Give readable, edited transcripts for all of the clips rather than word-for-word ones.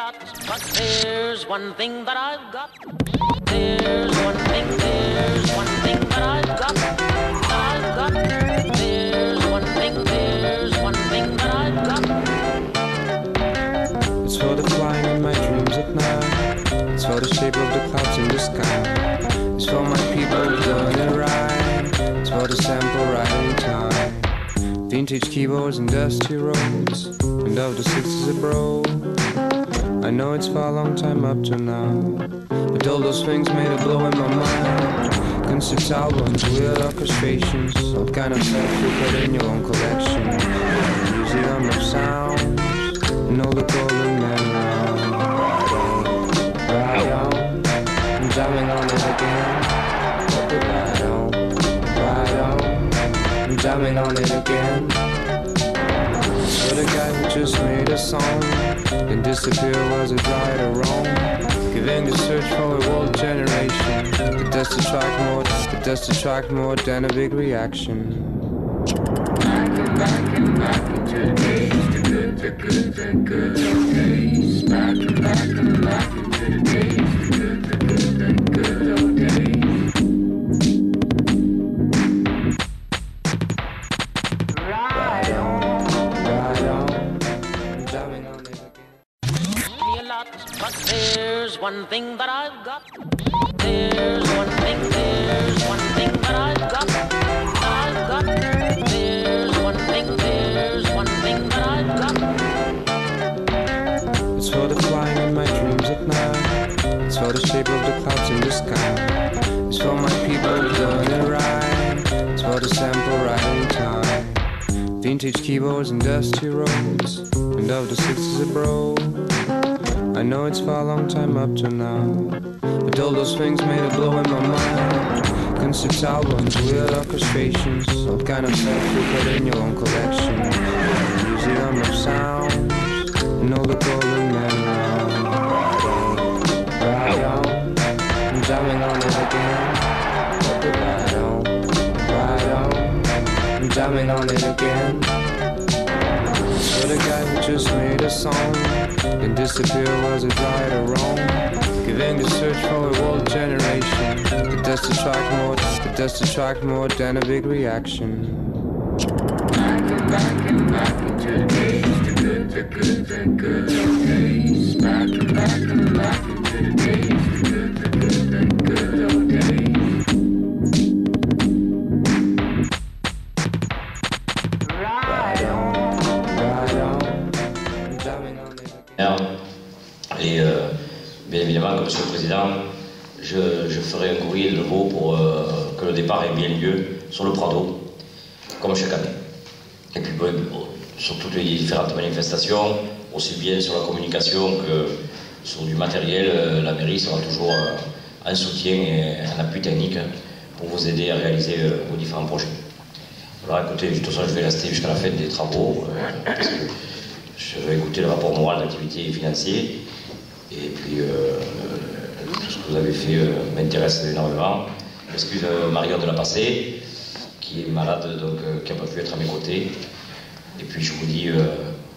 lots, but there's one thing that I've got. There's one thing that I've got. There's one thing that I've got. It's for the flying in my dreams at night. It's for the shape of the clouds in the sky. It's for my people doing it right. It's for the sample right in time. Vintage keyboards and dusty roads, and of the 60s abroad. I know it's for a long time up to now, but all those things made a glow in my mind. Concept albums, weird orchestrations, all kind of stuff you put in your own collection. Museum of sounds, and all the golden men around. Right on, I'm jamming on it again. Right on, I'm jamming on it again. For the guy who just made a song, then disappear, was it right or wrong? Giving the search for a world generation, it does attract more than a big reaction. Back into the days, the good old days. Back into the days, the good old days. Right on, I'm jamming on it again. Me a lot, but there's one thing that I've got. There's one thing that I've got. There's one thing that I've got. It's for the flying in my dreams at night. It's for the shape of the clouds in the sky. It's for my people doing it right. It's for the sample right in time. Vintage keyboards and dusty roads, and of the 60s abroad. I know it's for a long time up to now, but all those things made a glow in my mind. Concept albums, weird orchestrations, all kind of stuff you put in your own collection. Museum of sounds, and all the golden men around. Right on, I'm jamming on it again. Right on, I'm jamming on it again. For the guy who just made a song, then disappear, was it right or wrong? Giving the search for a world generation, it does attract more than a big reaction. Back into the days, the good old days. Back into the days, the good old days. Et bien évidemment, comme Monsieur le Président, je ferai un courrier de nouveau pour que le départ ait bien lieu sur le Prado, comme chaque année. Et puis sur toutes les différentes manifestations, aussi bien sur la communication que sur du matériel, la mairie sera toujours un soutien et un appui technique pour vous aider à réaliser vos différents projets. Alors écoutez, de toute façon je vais rester jusqu'à la fin des travaux, parce que je vais écouter le rapport moral d'activité et financier, et puis tout ce que vous avez fait m'intéresse énormément. J'excuse Marion de la Passée, qui est malade, donc qui n'a pas pu être à mes côtés. Et puis je vous dis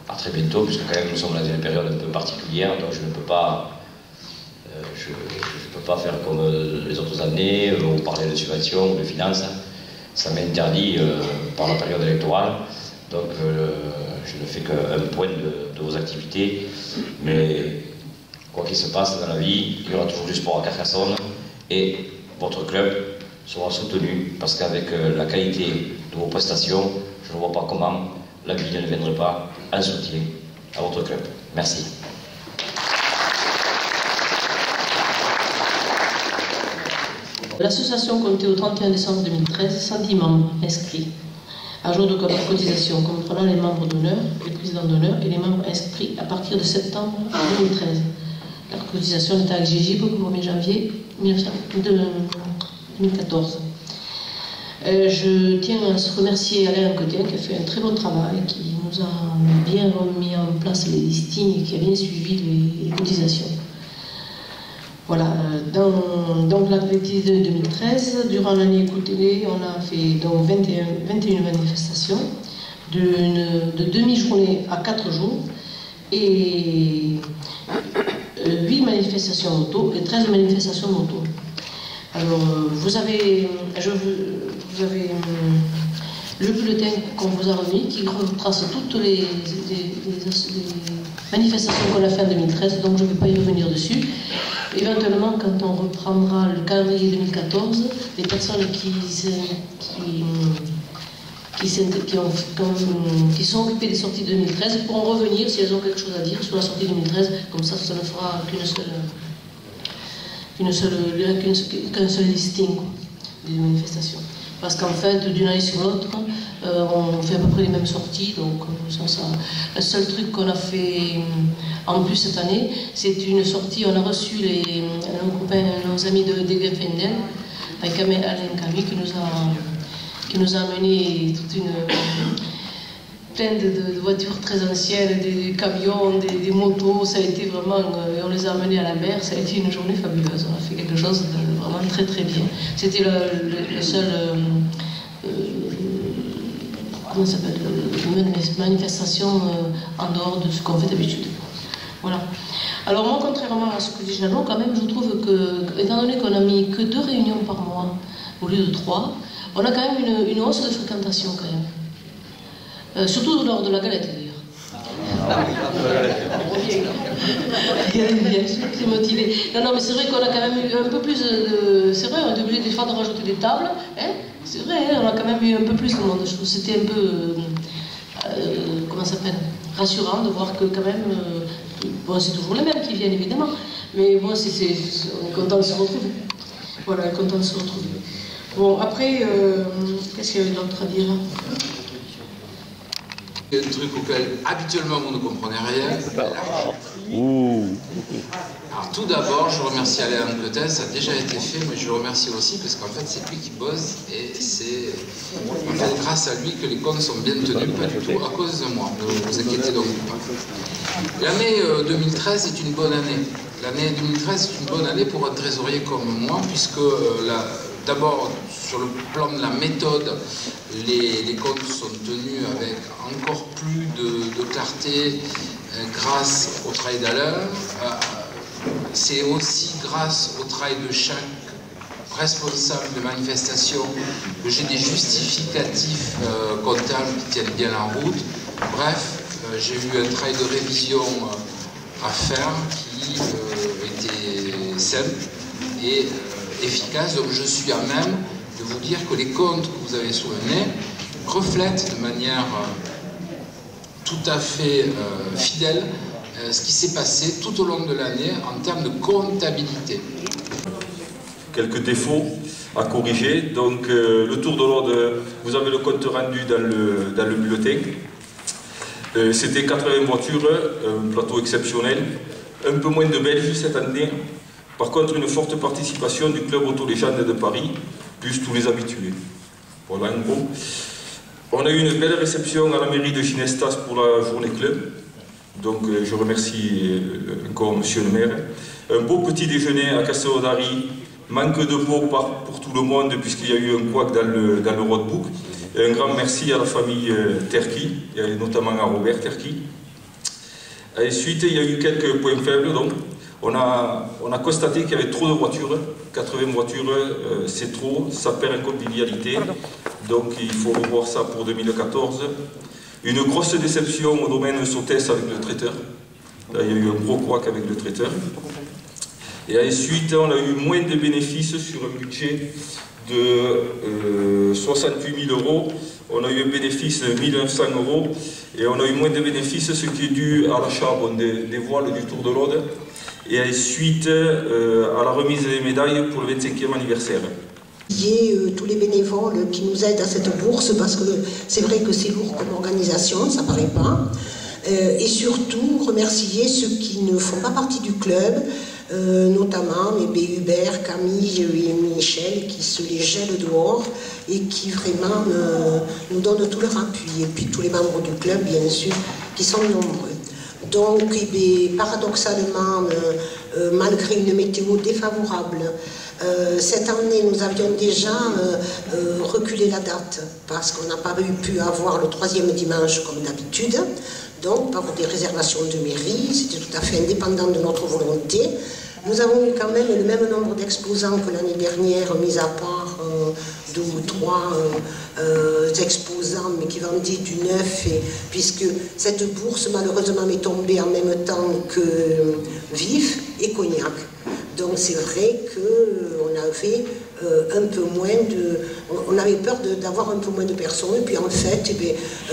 à très bientôt, puisque quand même nous sommes dans une période un peu particulière, donc je ne peux pas, faire comme les autres années, ou parler de subventions ou de finances. Ça m'interdit par la période électorale. Donc je ne fais qu'un point de vos activités, mais quoi qu'il se passe dans la vie, il y aura toujours du sport à Carcassonne et votre club sera soutenu, parce qu'avec la qualité de vos prestations, je ne vois pas comment la ville ne viendrait pas en soutien à votre club. Merci. L'association comptait au 31 décembre 2013 110 membres inscrits à jour de cotisation, comprenant les membres d'honneur, les présidents d'honneur et les membres inscrits à partir de septembre 2013. La cotisation n'était exigible qu'au 1er janvier 2014. Je tiens à remercier Alain Cotien qui a fait un très bon travail, qui nous a bien remis en place les listings et qui a bien suivi les cotisations. Voilà, donc l'activité de 2013, durant l'année écoulée, on a fait donc 21 manifestations, de demi-journée à 4 jours, et 8 manifestations moto et 13 manifestations moto. Alors, vous avez le bulletin qu'on vous a remis qui retrace toutes les manifestations qu'on a fait en 2013, donc je ne vais pas y revenir dessus. Éventuellement, quand on reprendra le calendrier 2014, les personnes qui sont occupées des sorties 2013 pourront revenir si elles ont quelque chose à dire sur la sortie 2013, comme ça ne fera qu'un seul listing des manifestations. Parce qu'en fait, d'une année sur l'autre, on fait à peu près les mêmes sorties. Donc, le seul truc qu'on a fait en plus cette année, c'est une sortie. On a reçu nos amis de Degefenden, avec Alain Camille, qui nous a amené plein de voitures très anciennes, des camions, des motos. Ça a été vraiment. On les a amenés à la mer. Ça a été une journée fabuleuse. On a fait quelque chose de vraiment très très bien. C'était le seul. Comment ça s'appelle, manifestation en dehors de ce qu'on fait d'habitude. Voilà. Alors moi, contrairement à ce que dit Jeannot, quand même, je trouve que, étant donné qu'on a mis que 2 réunions par mois au lieu de 3, on a quand même une hausse de fréquentation quand même. Surtout lors de la galette d'ailleurs. C'est motivé. Non, mais c'est vrai qu'on a quand même eu un peu plus de. C'est vrai, on est obligé des fois de rajouter des tables. Hein, c'est vrai, on a quand même eu un peu plus de monde. Je trouve que c'était un peu. Comment ça s'appelle, rassurant de voir que quand même. Bon, c'est toujours les mêmes qui viennent évidemment. Mais bon, on est content de se retrouver. Voilà, on est content de se retrouver. Bon, après, qu'est-ce qu'il y avait d'autre à dire? Un truc auquel habituellement on ne comprenait rien. Alors tout d'abord, je remercie Alain Clotet, ça a déjà été fait, mais je le remercie aussi parce qu'en fait c'est lui qui bosse et c'est en fait grâce à lui que les comptes sont bien tenus, pas du tout à cause de moi, ne vous inquiétez donc pas. L'année 2013 est une bonne année. L'année 2013 est une bonne année pour un trésorier comme moi, puisque d'abord, sur le plan de la méthode, les comptes sont tenus avec encore plus de clarté grâce au travail d'Alain. C'est aussi grâce au travail de chaque responsable de manifestation que j'ai des justificatifs comptables qui tiennent bien la route. Bref, j'ai eu un travail de révision à faire qui était simple et efficace, donc je suis à même de vous dire que les comptes que vous avez sous le nez reflètent de manière tout à fait fidèle ce qui s'est passé tout au long de l'année en termes de comptabilité. Quelques défauts à corriger, donc le tour de l'ordre, vous avez le compte rendu dans le bulletin. C'était 80 voitures, un plateau exceptionnel, un peu moins de Belges cette année. Par contre, une forte participation du club Auto Légende de Paris, plus tous les habitués. Voilà, en gros. On a eu une belle réception à la mairie de Ginestas pour la journée club. Donc, je remercie encore monsieur le maire. Un beau petit déjeuner à Castelnaudary. Manque de peau pour tout le monde, puisqu'il y a eu un couac dans le roadbook. Et un grand merci à la famille Terki, et notamment à Robert Terki. Ensuite, il y a eu quelques points faibles. Donc. On a constaté qu'il y avait trop de voitures, 80 voitures, c'est trop, ça perd en convivialité, donc il faut revoir ça pour 2014. Une grosse déception au domaine Sotès avec le traiteur, là il y a eu un gros couac avec le traiteur. Et ensuite on a eu moins de bénéfices sur un budget de 68 000 €, on a eu un bénéfice de 1 900 € et on a eu moins de bénéfices, ce qui est dû à l'achat des voiles du Tour de l'Aude. Et ensuite à la remise des médailles pour le 25e anniversaire. Tous les bénévoles qui nous aident à cette bourse, parce que c'est vrai que c'est lourd comme organisation, ça paraît pas. Et surtout remercier ceux qui ne font pas partie du club, notamment mes Hubert, Camille et Michel, qui se les gèlent dehors et qui vraiment nous donnent tout leur appui. Et puis tous les membres du club, bien sûr, qui sont nombreux. Donc, paradoxalement, malgré une météo défavorable, cette année, nous avions déjà reculé la date parce qu'on n'a pas pu avoir le 3e dimanche comme d'habitude. donc par des réservations de mairie, c'était tout à fait indépendant de notre volonté. Nous avons eu quand même le même nombre d'exposants que l'année dernière, mis à part 2 ou 3 exposants, mais qui vendaient du neuf, puisque cette bourse malheureusement m'est tombée en même temps que Vif et Cognac. Donc c'est vrai qu'on avait un peu moins de... On avait peur d'avoir un peu moins de personnes, et puis en fait,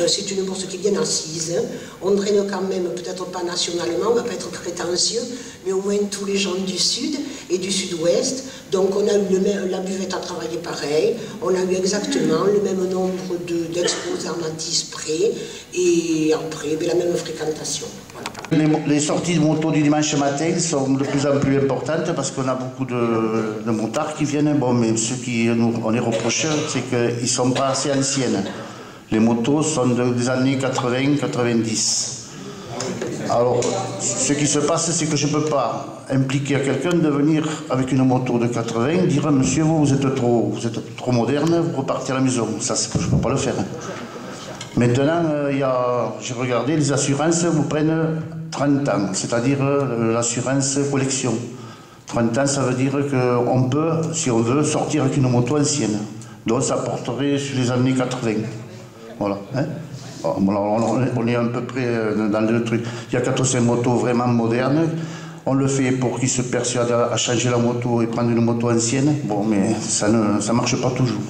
c'est une bourse qui est bien assise. On draine quand même, peut-être pas nationalement, on ne va pas être prétentieux, mais au moins tous les gens du Sud et du Sud-Ouest. Donc on a eu la buvette a travaillé pareil, on a eu exactement le même nombre d'exposants à 10 près, et après la même fréquentation. Voilà. Les sorties de moto du dimanche matin sont de plus en plus importantes parce qu'on a beaucoup de motards qui viennent. Bon, mais ce qui on les reproche, c'est qu'ils ne sont pas assez anciennes. Les motos sont des années 80-90. Alors, ce qui se passe, c'est que je ne peux pas impliquer à quelqu'un de venir avec une moto de 80, dire « Monsieur, vous êtes trop moderne, vous repartez à la maison ». Ça, je ne peux pas le faire. Maintenant, j'ai regardé, les assurances vous prennent 30 ans, c'est-à-dire l'assurance collection. 30 ans, ça veut dire qu'on peut, si on veut, sortir avec une moto ancienne. Donc ça porterait sur les années 80. Voilà. Hein? On est à peu près dans le truc. Il y a 4 ou 5 motos vraiment modernes. On le fait pour qu'ils se persuadent à changer la moto et prendre une moto ancienne. Bon, mais ça ne marche pas toujours.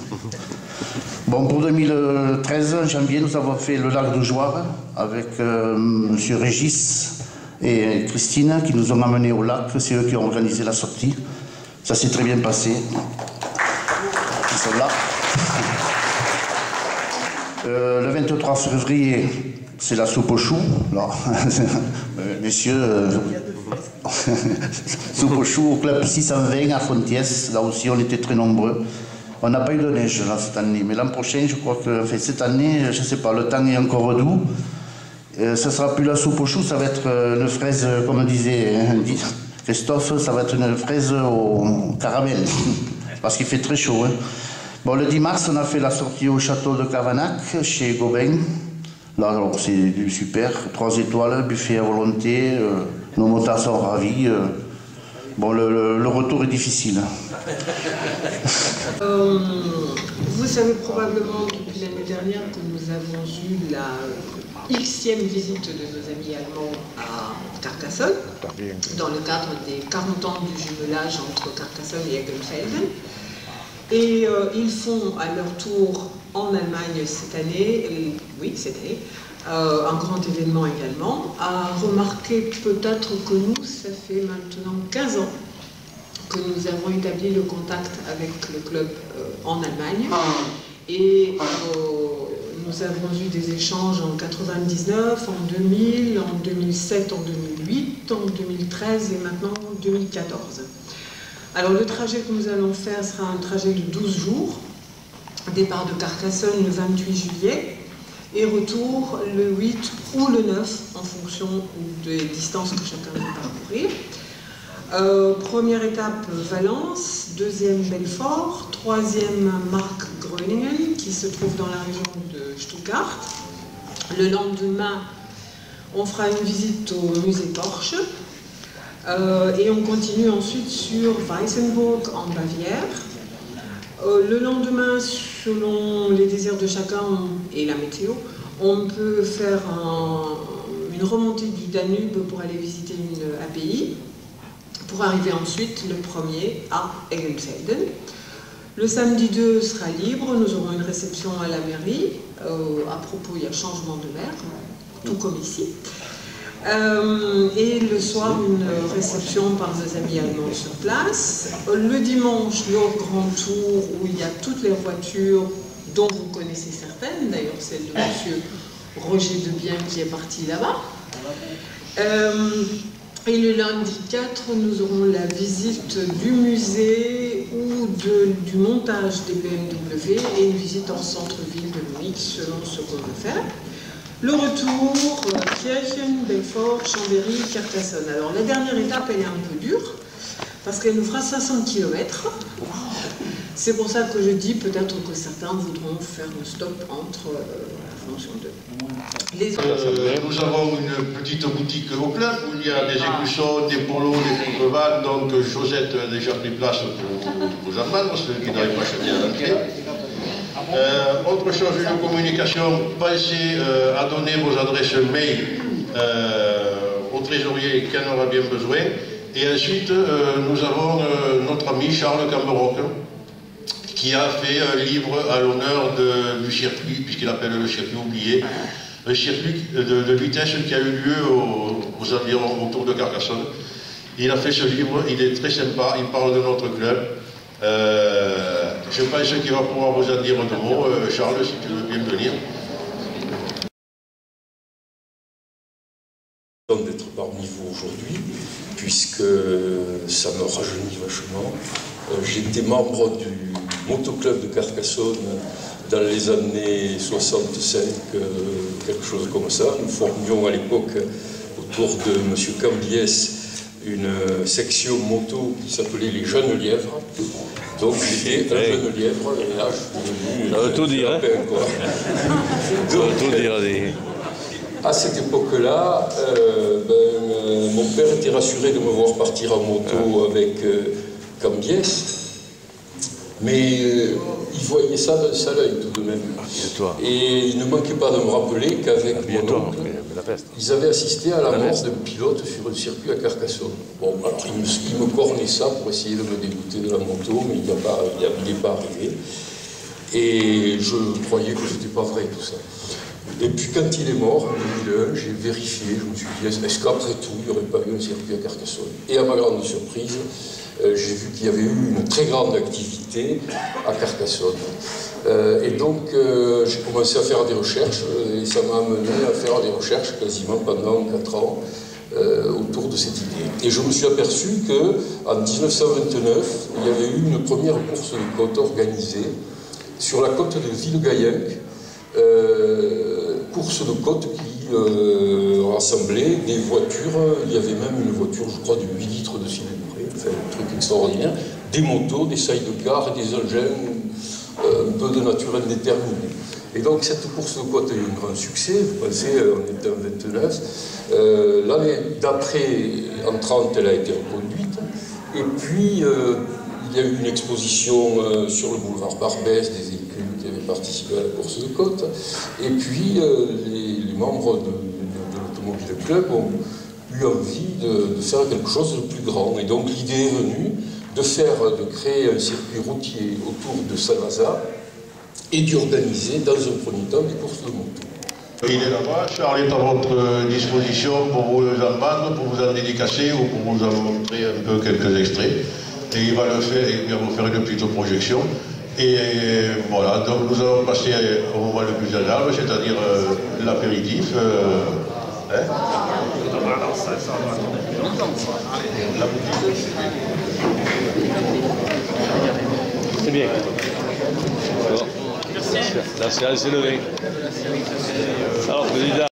Bon, pour 2013, en janvier, nous avons fait le lac de Jouarre avec M. Régis et Christine qui nous ont amenés au lac. C'est eux qui ont organisé la sortie. Ça s'est très bien passé. Ils sont là. Le 23 février, c'est la soupe aux choux. Messieurs, soupe aux choux au club 620 à Fontiès. Là aussi, on était très nombreux. On n'a pas eu de neige là, cette année, mais l'an prochain, je crois que cette année, je ne sais pas, le temps est encore doux. Ce ne sera plus la soupe aux choux, ça va être une fraise, comme disait Christophe, ça va être une fraise au caramel, parce qu'il fait très chaud. Hein. Bon, le 10 mars, on a fait la sortie au château de Cavanac, chez Gobain. Là, c'est super, 3 étoiles, buffet à volonté, nos motards sont ravis. Bon, le retour est difficile. Vous savez probablement depuis l'année dernière que nous avons eu la Xème visite de nos amis allemands à Carcassonne, dans le cadre des 40 ans du jumelage entre Carcassonne et Eggenfelden. Et ils font à leur tour en Allemagne cette année, un grand événement également, à remarquer peut-être que nous, ça fait maintenant 15 ans que nous avons établi le contact avec le club en Allemagne. Et nous avons eu des échanges en 99, en 2000, en 2007, en 2008, en 2013 et maintenant en 2014. Alors le trajet que nous allons faire sera un trajet de 12 jours, départ de Carcassonne le 28 juillet et retour le 8 ou le 9 en fonction des distances que chacun veut parcourir. Première étape Valence, deuxième Belfort, troisième Markgröningen qui se trouve dans la région de Stuttgart. Le lendemain, on fera une visite au musée Porsche. Et on continue ensuite sur Weissenburg en Bavière. Le lendemain, selon les désirs de chacun et la météo, on peut faire une remontée du Danube pour aller visiter une abbaye, pour arriver ensuite le 1er à Eggenfelden. Le samedi 2 sera libre, nous aurons une réception à la mairie. À propos, il y a changement de maire, tout comme ici. Et le soir, une réception par nos amis allemands sur place. Le dimanche, leur grand tour où il y a toutes les voitures dont vous connaissez certaines, d'ailleurs celle de monsieur Roger Debien qui est parti là-bas. Et le lundi 4, nous aurons la visite du musée ou du montage des BMW et une visite en centre-ville de Munich selon ce qu'on veut faire. Le retour, Kirchen, Belfort, Chambéry, Carcassonne. Alors la dernière étape, elle est un peu dure, parce qu'elle nous fera 500 km. C'est pour ça que je dis peut-être que certains voudront faire un stop entre Nous avons une petite boutique au club où il y a des écussons, des polos, des contrebandes. Donc Josette a déjà pris place pour vous en vendre, ceux qui n'arrivent pas à acheter à l'entrée. Autre chose, une communication, pensez à donner vos adresses mail au trésorier qui en aura bien besoin. Et ensuite, nous avons notre ami Charles Camberoc, qui a fait un livre à l'honneur du circuit, puisqu'il appelle le circuit oublié, un circuit de vitesse qui a eu lieu aux environs autour de Carcassonne. Il a fait ce livre, il est très sympa, il parle de notre club. Je pense qu'il va pouvoir vous en dire deux mots. Charles, si tu veux bien venir. D'être parmi vous aujourd'hui, puisque ça me rajeunit vachement. J'étais membre du motoclub de Carcassonne dans les années 65, quelque chose comme ça. Nous formions à l'époque, autour de M. Cambiès, une section moto qui s'appelait les Jeunes Lièvres. Donc j'étais un jeune lièvre, et là je suis devenu... Ça veut tout dire, hein. Ça veut tout dire. À cette époque-là, mon père était rassuré de me voir partir en moto avec Cambiès, mais il voyait ça d'un seul œil tout de même. Et il ne manquait pas de me rappeler qu'avec mon oncle, ils avaient assisté à la mort d'un pilote sur un circuit à Carcassonne. Bon, alors il me cornait ça pour essayer de me dégoûter de la moto, mais il n'est pas arrivé. Et je croyais que c'était pas vrai tout ça. Et puis quand il est mort, en 2001, j'ai vérifié, je me suis dit, est-ce qu'après tout, il n'y aurait pas eu un circuit à Carcassonne? Et à ma grande surprise, j'ai vu qu'il y avait eu une très grande activité à Carcassonne. Et donc, j'ai commencé à faire des recherches, et ça m'a amené à faire des recherches quasiment pendant 4 ans autour de cette idée. Et je me suis aperçu qu'en 1929, il y avait eu une première course de côte organisée sur la côte de Villegayenc, course de côte qui rassemblait des voitures, il y avait même une voiture, je crois, de 8 litres de cylindrée, enfin un truc extraordinaire, des motos, des sidecar et des engins un peu de nature indéterminée. Et donc cette course de côte a eu un grand succès, vous pensez, on était en 29. L'année d'après, en 30, elle a été reconduite, et puis il y a eu une exposition sur le boulevard Barbès, des véhicules qui avaient participé à la course de côte, et puis les membres de l'Automobile Club ont eu envie de faire quelque chose de plus grand. Et donc l'idée est venue de créer un circuit routier autour de Saint-Lazare et d'organiser dans un premier temps des courses de moto. Il est là-bas, Charles est à votre disposition pour vous en vendre, pour vous en dédicacer ou pour vous en montrer un peu quelques extraits. Et il va le faire, il va vous faire une petite projection. Et voilà, donc nous allons passer au moment le plus agréable, c'est-à-dire l'apéritif. La boutique. C'est bien. Bon. La séance est levée. Alors, président.